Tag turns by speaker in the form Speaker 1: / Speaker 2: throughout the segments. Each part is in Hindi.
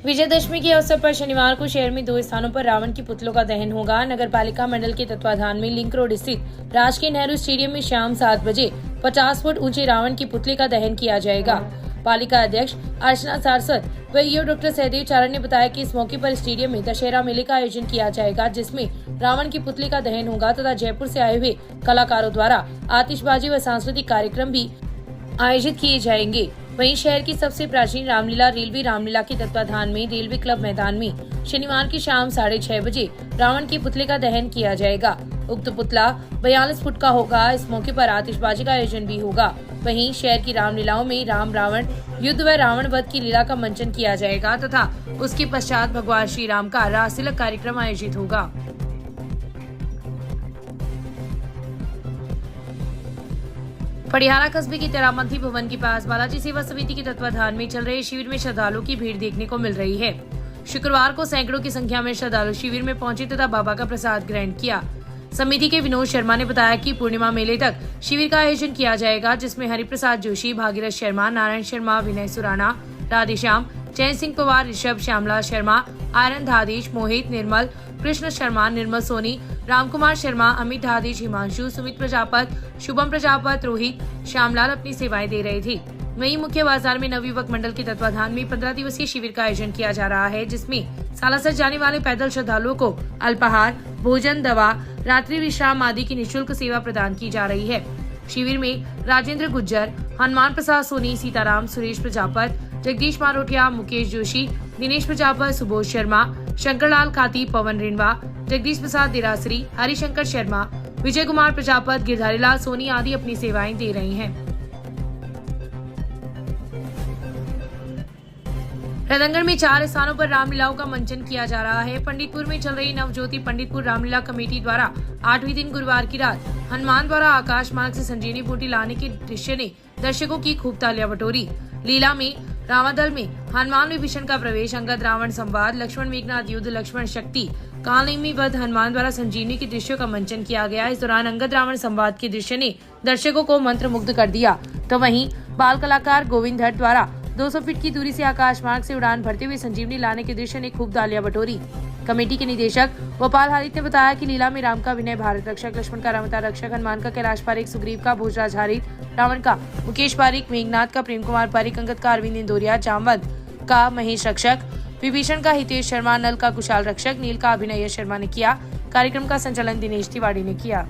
Speaker 1: विजयदशमी के अवसर पर शनिवार को शहर में 2 स्थानों पर रावण के पुतलों का दहन होगा। नगर पालिका मंडल के तत्वाधान में लिंक रोड स्थित राजकीय नेहरू स्टेडियम में शाम 7 बजे 50 फुट ऊंचे रावण के पुतले का दहन किया जाएगा। पालिका अध्यक्ष अर्चना सारस्वत व ईओ डॉक्टर सहदेव चारण ने बताया कि इस मौके पर स्टेडियम में दशहरा मेले का आयोजन किया जाएगा, जिसमें रावण के पुतले का दहन होगा तथा जयपुर से आए हुए कलाकारों द्वारा आतिशबाजी व सांस्कृतिक कार्यक्रम भी आयोजित किए जाएंगे। वहीं शहर की सबसे प्राचीन रामलीला रेलवे रामलीला के तत्वाधान में रेलवे क्लब मैदान में शनिवार की शाम 6:30 बजे रावण के पुतले का दहन किया जाएगा। उक्त पुतला 42 फुट का होगा। इस मौके पर आतिशबाजी का आयोजन भी होगा। वहीं शहर की रामलीलाओं में राम रावण युद्ध व रावण वध की लीला का मंचन किया जाएगा तथा उसके पश्चात भगवान श्री राम का रासलीला कार्यक्रम आयोजित होगा। पटियाला कस्बे के तेरामंथी भवन के पास बालाजी सेवा समिति के तत्वाधान में चल रहे शिविर में श्रद्धालुओं की भीड़ देखने को मिल रही है। शुक्रवार को सैकड़ों की संख्या में श्रद्धालु शिविर में पहुंचे तथा बाबा का प्रसाद ग्रहण किया। समिति के विनोद शर्मा ने बताया कि पूर्णिमा मेले तक शिविर का आयोजन किया जाएगा, जिसमें हरिप्रसाद जोशी, भागीरथ शर्मा, नारायण शर्मा, विनय सुराना, राधेश्याम, चैन सिंह पवार, ऋषभ, श्यामला शर्मा, आयरन धादेश, मोहित, निर्मल, कृष्ण शर्मा, निर्मल सोनी, रामकुमार शर्मा, अमित धादेश, हिमांशु, सुमित प्रजापत, शुभम प्रजापत, रोहित, श्यामलाल अपनी सेवाएं दे रहे थे। वहीं मुख्य बाजार में नवयुवक मंडल के तत्वाधान में 15 दिवसीय शिविर का आयोजन किया जा रहा है, जिसमें सालासर जाने वाले पैदल श्रद्धालुओं को अल्पाहार, भोजन, दवा, रात्रि विश्राम आदि की निःशुल्क सेवा प्रदान की जा रही है। शिविर में राजेंद्र गुज्जर, हनुमान प्रसाद सोनी, सीताराम, सुरेश प्रजापत, जगदीश मारोटिया, मुकेश जोशी, दिनेश प्रजापत, सुबोध शर्मा, शंकरलाल खाती, पवन रिंडवा, जगदीश प्रसाद दिरासरी, हरिशंकर शर्मा, विजय कुमार प्रजापत, गिरधारीलाल सोनी आदि अपनी सेवाएं दे रहे हैं। रतनगढ़ में 4 स्थानों पर रामलीलाओं का मंचन किया जा रहा है। पंडितपुर में चल रही नवज्योति पंडितपुर रामलीला कमेटी द्वारा 8वें दिन गुरुवार की रात हनुमान द्वारा आकाश मार्ग से संजीवनी बूटी लाने के दृश्य ने दर्शकों की खूब तालियां बटोरी। लीला में रामादल में हनुमान विभीषण का प्रवेश, अंगद रावण संवाद, लक्ष्मण मेघनाथ युद्ध, लक्ष्मण शक्ति, कालनेमी वध, हनुमान द्वारा संजीवनी के दृश्यों का मंचन किया गया। इस दौरान अंगद रावण संवाद के दृश्य ने दर्शकों को मंत्रमुग्ध कर दिया। तो वहीं बाल कलाकार गोविंद भट्ट द्वारा 200 फीट की दूरी से आकाश मार्ग से उड़ान भरते हुए संजीवनी लाने के दृश्य ने खूब तालियां बटोरी। कमेटी के निदेशक गोपाल हारित ने बताया कि लीला में राम का विनय भारत रक्षक, लक्ष्मण का रामता रक्षक, हनुमान का कैलाश पारिक, सुग्रीव का भोजराज हारित, रावण का मुकेश पारिक, मेघनाथ का प्रेम कुमार पारिक, अंगद का अरविंद इंदौरिया, जामवंत का महेश रक्षक, विभीषण का हितेश शर्मा, नल का कुशाल रक्षक, नील का अभिनय शर्मा ने किया। कार्यक्रम का संचालन दिनेश तिवारी ने किया।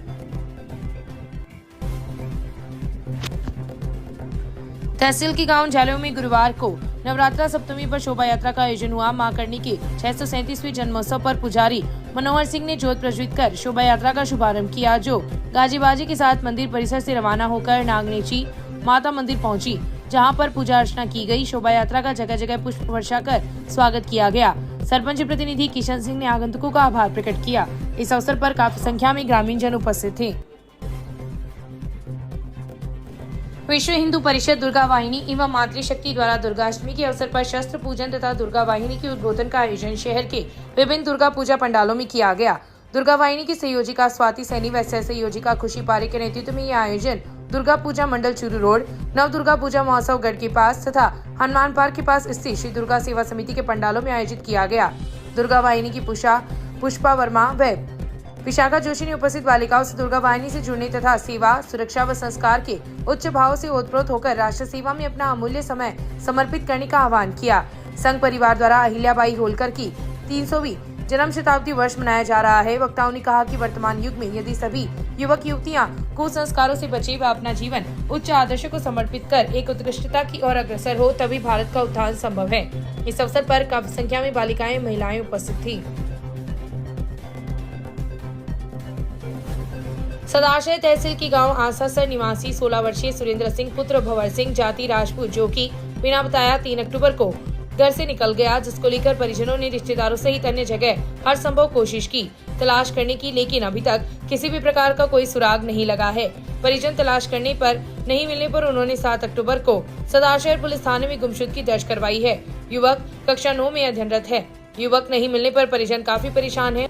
Speaker 1: तहसील के गांव झालियों में गुरुवार को नवरात्रा सप्तमी पर शोभा यात्रा का आयोजन हुआ। मां करणी के 637वें जन्मोत्सव पर पुजारी मनोहर सिंह ने जोत प्रज्वलित कर शोभा यात्रा का शुभारंभ किया, जो गाजी बाजी के साथ मंदिर परिसर से रवाना होकर नागनेची माता मंदिर पहुंची, जहां पर पूजा अर्चना की गई। शोभा यात्रा का जगह जगह पुष्प वर्षा कर स्वागत किया गया। सरपंच प्रतिनिधि किशन सिंह ने आगंतुकों का आभार प्रकट किया। इस अवसर पर काफी संख्या में ग्रामीण जन उपस्थित थे। विश्व हिंदू परिषद दुर्गा वाहिनी एवं मातृशक्ति द्वारा दुर्गाष्टमी के अवसर पर शस्त्र पूजन तथा दुर्गा वाहिनी के उद्बोधन का आयोजन शहर के विभिन्न दुर्गा पूजा पंडालों में किया गया। दुर्गा वाहिनी की संयोजिका स्वाति सैनी व सह संयोजिका खुशी पारे के नेतृत्व में यह आयोजन दुर्गा पूजा मंडल चूरू रोड, नव दुर्गा पूजा महोत्सव गढ़ के पास तथा हनुमान पार्क के पास स्थित श्री दुर्गा सेवा समिति के पंडालों में आयोजित किया गया। दुर्गा वाहिनी की पुष्पा वर्मा व विशाखा जोशी ने उपस्थित बालिकाओं से दुर्गा वाहिनी से जुड़ने तथा सेवा, सुरक्षा व संस्कार के उच्च भाव से ओतप्रोत होकर राष्ट्र सेवा में अपना अमूल्य समय समर्पित करने का आह्वान किया। संघ परिवार द्वारा अहिल्याबाई होलकर की 300वीं जन्म शताब्दी वर्ष मनाया जा रहा है। वक्ताओं ने कहा कि वर्तमान युग में यदि सभी युवक युवतियां कुसंस्कारों से बचे व अपना जीवन उच्च आदर्शों को समर्पित कर एक उत्कृष्टता की ओर अग्रसर हो, तभी भारत का उत्थान संभव है। इस अवसर पर काफी संख्या में बालिकाएं, महिलाएं उपस्थित थी। सदाशय तहसील के गांव आसासर निवासी 16 वर्षीय सुरेंद्र सिंह पुत्र भंवर सिंह जाति राजपूत, जो कि बिना बताया 3 अक्टूबर को घर से निकल गया, जिसको लेकर परिजनों ने रिश्तेदारों सहित अन्य जगह हर संभव कोशिश की तलाश करने की, लेकिन अभी तक किसी भी प्रकार का कोई सुराग नहीं लगा है। परिजन तलाश करने पर नहीं मिलने पर उन्होंने 7 अक्टूबर को सदाशय पुलिस थाने में गुमशुदगी दर्ज करवाई है। युवक कक्षा 9 में अध्ययनरत है। युवक नहीं मिलने पर परिजन काफी परेशान है।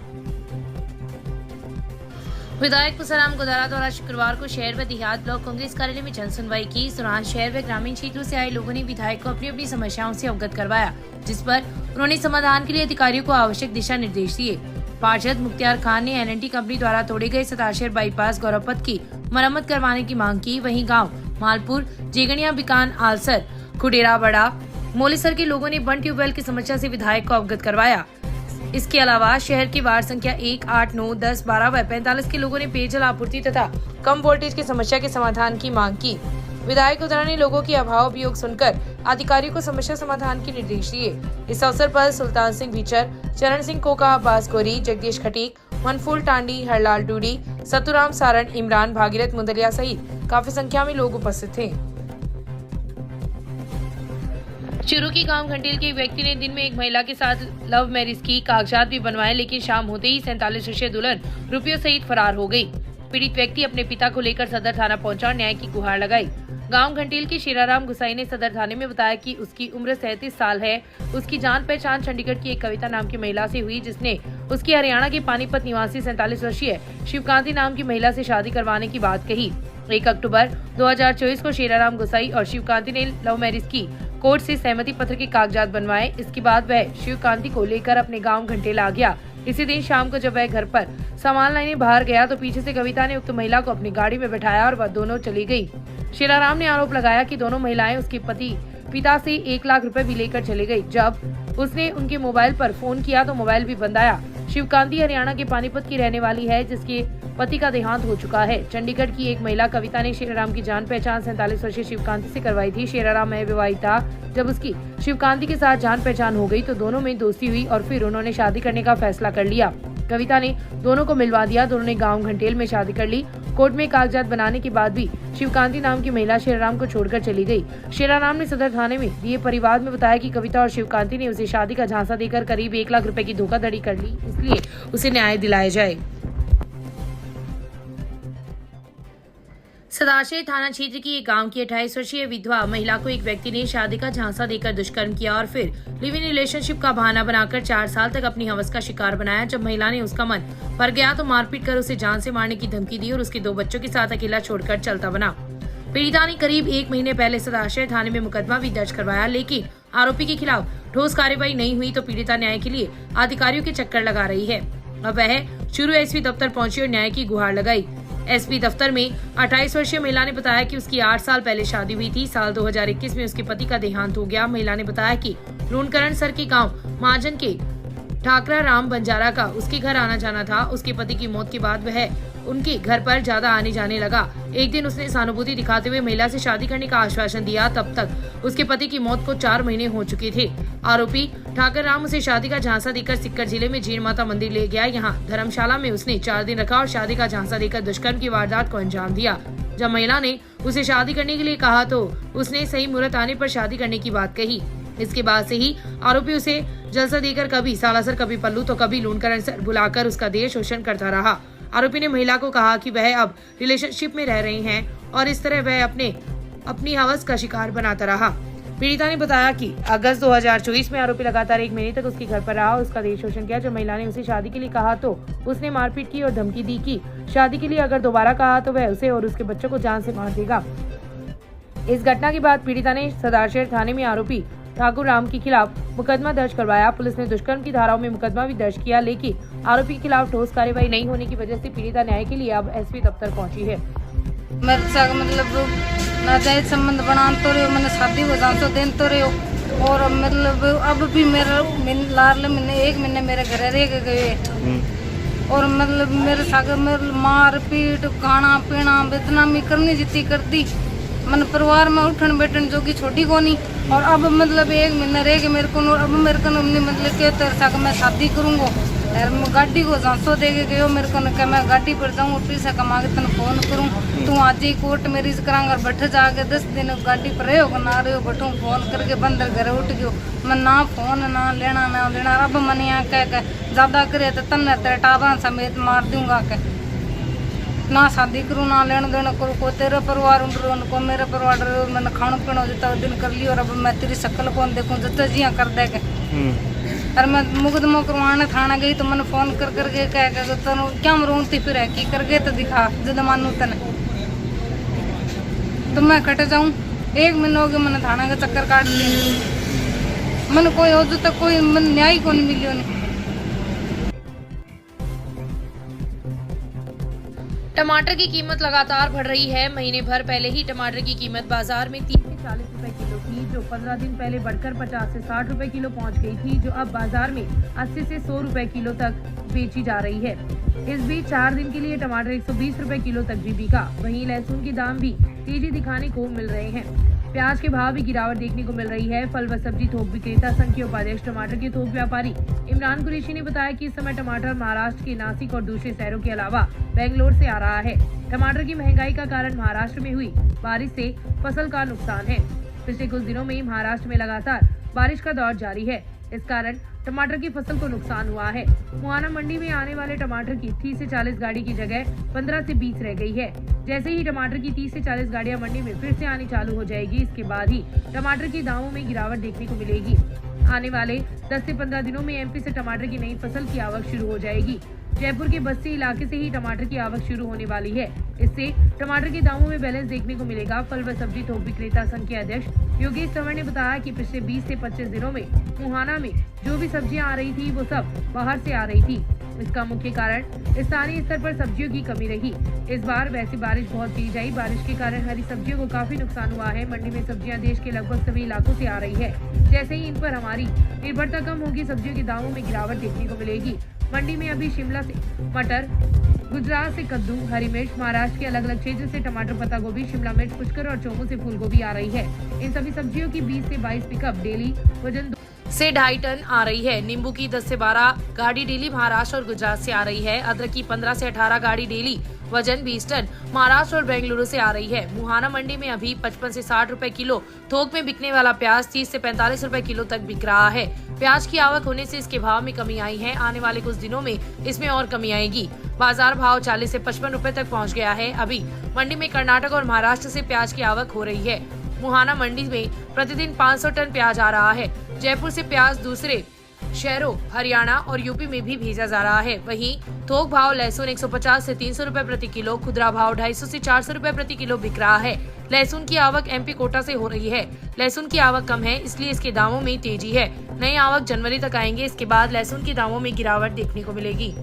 Speaker 1: विधायक पुष्पराम गोदारा द्वारा शुक्रवार को शहर व देहात ब्लॉक कांग्रेस कार्यालय में जनसुनवाई की। इस दौरान शहर व ग्रामीण क्षेत्रों से आए लोगों ने विधायक को अपनी अपनी समस्याओं से अवगत करवाया, जिस पर उन्होंने समाधान के लिए अधिकारियों को आवश्यक दिशा निर्देश दिए। पार्षद मुख्तियार खान ने एल&टी कंपनी द्वारा तोड़े गए सताशेर बाईपास गौरव पथ की मरम्मत करवाने की मांग की। वहीं गांव मालपुर, जेगनिया, बिकान, आलसर, खुडेरा बड़ा, मोलेसर के लोगों ने बंद ट्यूबवेल की समस्या से विधायक को अवगत करवाया। इसके अलावा शहर के वार्ड संख्या 1, 8, 9, 10, 12 व 45 के लोगों ने पेयजल आपूर्ति तथा कम वोल्टेज की समस्या के समाधान की मांग की। विधायक उदरा ने लोगों की अभाव अभियोग सुनकर अधिकारियों को समस्या समाधान के निर्देश दिए। इस अवसर पर सुल्तान सिंह भीचर, चरण सिंह कोका, अब्बास गोरी, जगदीश खटीक, मनफूल टांडी, हरलाल डूडी, सतुराम सारण, इमरान, भागीरथ मुंदलिया सहित काफी संख्या में लोग उपस्थित थे। चूरू के गांव घंटेल के एक व्यक्ति ने दिन में एक महिला के साथ लव मैरिज की, कागजात भी बनवाए, लेकिन शाम होते ही 47 वर्षीय दुल्हन रुपयों सहित फरार हो गई। पीड़ित व्यक्ति अपने पिता को लेकर सदर थाना पहुंचा और न्याय की गुहार लगाई। गांव घंटेल के शेराराम गुसाई ने सदर थाने में बताया कि उसकी उम्र 37 साल है। उसकी जान पहचान चंडीगढ़ की एक कविता नाम की महिला से हुई, जिसने उसकी हरियाणा के पानीपत निवासी 47 वर्षीय शिवकांति नाम की महिला से शादी करवाने की बात कही। 1 अक्टूबर 2024 को शेराराम गुसाई और शिवकांति ने लव मैरिज की, कोर्ट से सहमति पत्र के कागजात बनवाए। इसके बाद वह शिवकांति को लेकर अपने गांव घंटेल आ गया। इसी दिन शाम को जब वह घर पर सामान लाने बाहर गया तो पीछे से कविता ने उक्त महिला को अपनी गाड़ी में बैठाया और वह दोनों चली गई। शेराराम ने आरोप लगाया कि दोनों महिलाएं उसके पिता से 1 लाख रुपए भी लेकर चली गई। जब उसने उनके मोबाइल पर फोन किया तो मोबाइल भी बंद आया। शिवकांति हरियाणा के पानीपत की रहने वाली है, जिसके पति का देहांत हो चुका है। चंडीगढ़ की एक महिला कविता ने शेराराम की जान पहचान 47 वर्षीय शिवकांति से करवाई थी। शेराराम अविवाहित था। जब उसकी शिवकांति के साथ जान पहचान हो गई तो दोनों में दोस्ती हुई और फिर उन्होंने शादी करने का फैसला कर लिया। कविता ने दोनों को मिलवा दिया। दोनों ने गांव घंटेल में शादी कर ली। कोर्ट में कागजात बनाने के बाद भी शिवकांति नाम की महिला शेराराम को छोड़कर चली गई। शेराराम ने सदर थाने में दिए परिवार में बताया कि कविता और शिवकांति ने उसे शादी का झांसा देकर करीब 1 लाख रुपए की धोखाधड़ी कर ली, इसलिए उसे न्याय दिलाया जाए। सदाशेर थाना क्षेत्र की एक गांव की 28 वर्षीय विधवा महिला को एक व्यक्ति ने शादी का झांसा देकर दुष्कर्म किया और फिर लिव इन रिलेशनशिप का बहाना बनाकर 4 साल तक अपनी हवस का शिकार बनाया। जब महिला ने उसका मन भर गया तो मारपीट कर उसे जान से मारने की धमकी दी और उसके 2 बच्चों के साथ अकेला छोड़कर चलता बना। पीड़िता ने करीब 1 महीने पहले सदाशेर थाने में मुकदमा भी दर्ज करवाया, लेकिन आरोपी के खिलाफ ठोस कार्रवाई नहीं हुई तो पीड़िता न्याय के लिए अधिकारियों के चक्कर लगा रही है। अब वह चूरू एसपी दफ्तर पहुंची और न्याय की गुहार लगाई। एसपी दफ्तर में 28 वर्षीय महिला ने बताया कि उसकी 8 साल पहले शादी हुई थी। साल 2021 में उसके पति का देहांत हो गया। महिला ने बताया कि लूणकरण सर के गांव महाजन के ठाकरा राम बंजारा का उसके घर आना जाना था। उसके पति की मौत के बाद वह उनके घर पर ज्यादा आने जाने लगा। एक दिन उसने सहानुभूति दिखाते हुए महिला से शादी करने का आश्वासन दिया। तब तक उसके पति की मौत को 4 महीने हो चुके थे। आरोपी ठाकर राम उसे शादी का झांसा देकर सिक्कर जिले में जीण माता मंदिर ले गया। यहाँ धर्मशाला में उसने 4 दिन रखा और शादी का झांसा देकर दुष्कर्म की वारदात को अंजाम दिया। जब महिला ने उसे शादी करने के लिए कहा तो उसने सही मुहूर्त आने पर शादी करने की बात कही। इसके बाद से ही आरोपी उसे जलसा देकर कभी सालासर, कभी पल्लू तो कभी लूणकरण सर बुलाकर उसका देह शोषण करता रहा। आरोपी ने महिला को कहा कि वह अब रिलेशनशिप में रह रही हैं और इस तरह वह अपनी हवस का शिकार बनाता रहा। पीड़िता ने बताया कि अगस्त 2024 में आरोपी लगातार 1 महीने तक उसके घर पर रहा और उसका देह शोषण किया। जब महिला ने उसे शादी के लिए कहा तो उसने मारपीट की और धमकी दी कि शादी के लिए अगर दोबारा कहा तो वह उसे और उसके बच्चों को जान से मार देगा। इस घटना के बाद पीड़िता ने सदाशेर थाने में आरोपी ठाकुर राम के खिलाफ मुकदमा दर्ज करवाया। पुलिस ने दुष्कर्म की धाराओं में मुकदमा भी दर्ज किया, लेकिन आरोपी के खिलाफ ठोस कार्रवाई नहीं होने की वजह से पीड़िता न्याय के लिए अब एसपी दफ्तर पहुंची है।
Speaker 2: मेरे साथ मतलब नाजायज संबंध बनान तो रहे हो, मैंने शादी को जान तो देन तो रहे हो और मतलब अब भी मेरा लाल महीने 1 महीने मेरे घर रह गए और मतलब मेरे साथ मार पीट खाना पीना बदनामी करनी जितनी कर दी। मैंने परिवार में उठन बैठन जो कि छोटी को नहीं और अब मतलब 1 महीना रह गए मेरे को अब मेरे को मतलब के तेरे साथ मैं शादी करूँगा यार मैं गाड़ी को झांसो दे के गयो मेरे को क्या मैं गाड़ी पर जाऊँ पैसा कमा के तेन फोन करूँ तू आज ही कोर्ट मेरी करांगा बैठ जाके 10 दिन गाड़ी पर रहे हो ना रहे हो बैठूँ फोन करके बंदर घर उठ गयो मैं ना फोन ना लेना अब मैंने यहाँ कह ज़्यादा करे तो तन्ने तेरे टाबा समेत मार दूंगा के ना शादी करूँ ना लेना देना करूँ को तेरा परिवार उनको मेरा परिवार मैंने खाना पीना जितना दिन कर लिया और अब मैं तेरी शक्ल कौन देखूँ जितना जिया कर देगा और मैं मुकदमा करवाने थाना गई तो मैंने फोन कर करके कह तेन क्या रोती फिर है कि कर गए तो दिखा जब मानू तेने तो मैं कट जाऊँ 1 महीना हो गया मैंने थाना का चक्कर काट लिया मैंने कोई अजू तक कोई मन न्याय को नहीं मिलियो नहीं।
Speaker 1: टमाटर की कीमत लगातार बढ़ रही है। महीने भर पहले ही टमाटर की कीमत बाजार में 30 से 40 रुपए किलो थी, जो 15 दिन पहले बढ़कर 50 से 60 रुपए किलो पहुंच गई थी, जो अब बाजार में 80 से 100 रुपए किलो तक बेची जा रही है। इस बीच 4 दिन के लिए टमाटर 120 रुपए किलो तक भी बिका। वहीं लहसुन के दाम भी तेजी दिखाने को मिल रहे हैं। प्याज के भाव भी गिरावट देखने को मिल रही है। फल व सब्जी थोक विक्रेता संघ के उपाध्यक्ष टमाटर के थोक व्यापारी इमरान कुरैशी ने बताया कि इस समय टमाटर महाराष्ट्र के नासिक और दूसरे शहरों के अलावा बेंगलोर से आ रहा है। टमाटर की महंगाई का कारण महाराष्ट्र में हुई बारिश से फसल का नुकसान है। पिछले कुछ दिनों में महाराष्ट्र में लगातार बारिश का दौर जारी है। इस कारण टमाटर की फसल को नुकसान हुआ है। मुहाना मंडी में आने वाले टमाटर की 30 से 40 गाड़ी की जगह 15 से 20 रह गई है। जैसे ही टमाटर की 30 से 40 गाड़ियां मंडी में फिर से आनी चालू हो जाएगी, इसके बाद ही टमाटर के दामों में गिरावट देखने को मिलेगी। आने वाले 10 से 15 दिनों में एमपी से टमाटर की नई फसल की आवक शुरू हो जाएगी। जयपुर के बस्ती इलाके से ही टमाटर की आवक शुरू होने वाली है। इससे टमाटर के दामों में बैलेंस देखने को मिलेगा। फल व सब्जी थोक विक्रेता संघ के अध्यक्ष योगेश तंवर ने बताया कि पिछले 20 से 25 दिनों में मुहाना में जो भी सब्जियां आ रही थी वो सब बाहर से आ रही थी। इसका मुख्य कारण स्थानीय स्तर पर सब्जियों की कमी रही। इस बार वैसी बारिश बहुत तेज आई। बारिश के कारण हरी सब्जियों को काफी नुकसान हुआ है। मंडी में सब्जियां देश के लगभग सभी इलाकों से आ रही है। जैसे ही इन पर हमारी निर्भरता कम होगी, सब्जियों के दामों में गिरावट देखने को मिलेगी। मंडी में अभी शिमला से मटर, गुजरात से कद्दू, हरी मिर्च, महाराष्ट्र के अलग अलग क्षेत्र से टमाटर, पत्ता गोभी, शिमला मिर्च, पुष्कर और चौमू से फूल गोभी आ रही है। इन सभी सब्जियों की 20 से 22 पिकअप डेली वजन से 2.5 टन आ रही है। नींबू की 10 से 12 गाड़ी डेली महाराष्ट्र और गुजरात से आ रही है। अदरक की 15 से 18 गाड़ी डेली वजन 20 टन महाराष्ट्र और बेंगलुरु से आ रही है। मुहाना मंडी में अभी 55 से 60 रुपए किलो थोक में बिकने वाला प्याज 30 से 45 रुपए किलो तक बिक रहा है। प्याज की आवक होने से इसके भाव में कमी आई है। आने वाले कुछ दिनों में इसमें और कमी आएगी। बाजार भाव 40 से 55 रुपए तक पहुंच गया है। अभी मंडी में कर्नाटक और महाराष्ट्र से प्याज की आवक हो रही है। मुहाना मंडी में प्रतिदिन 500 टन प्याज आ रहा है। जयपुर से प्याज दूसरे शहरों हरियाणा और यूपी में भी भेजा जा रहा है। वहीं थोक भाव लहसुन 150 से 300 रुपए प्रति किलो, खुदरा भाव 250 से 400 रुपए प्रति किलो बिक रहा है। लहसुन की आवक एमपी कोटा से हो रही है। लहसुन की आवक कम है, इसलिए इसके दामों में तेजी है। नई आवक जनवरी तक आएंगे। इसके बाद लहसुन के दामों में गिरावट देखने को मिलेगी।